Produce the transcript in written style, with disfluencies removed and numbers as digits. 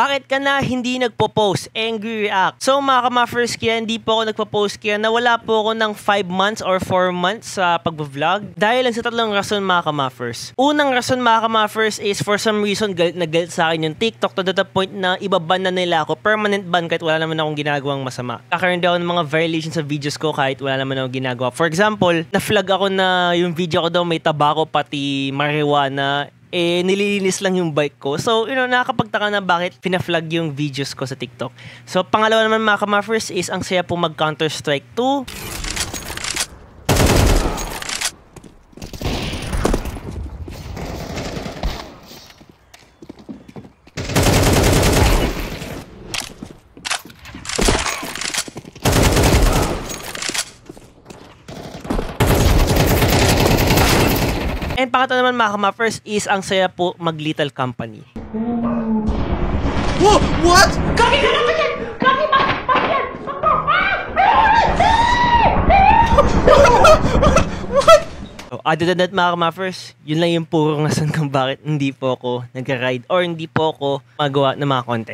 Bakit ka na hindi nagpo-post? Angry react. So mga ka-muffers, kaya hindi po ako nagpo-post, kaya nawala po ako ng 5 months or 4 months sa pag-vlog. Dahil lang sa tatlong rason mga ka-muffers. Unang rason mga ka-muffers is for some reason galit na galit sa akin yung TikTok to the point na ibaban na nila ako. Permanent ban kahit wala naman akong ginagawang masama. Kakaroon daw ng mga violations sa videos ko kahit wala naman akong ginagawa. For example, na-flag ako na yung video ko daw may tabako pati marijuana. Nililinis lang yung bike ko. So, nakakapagtaka na bakit pina-flag yung videos ko sa TikTok. So, pangalawa naman mga ka-muffers is ang saya po mag-Counter-Strike 2. And pangatlo naman mga ka-muffers is ang saya po mag-Lethal Company. Whoa! What? Kaki ka naman yan! Kaki, bakit yan? What? So, other than that mga ka-muffers, yun lang yung puro rason kung bakit hindi po ako nag-ride or hindi po ako magawa ng mga content.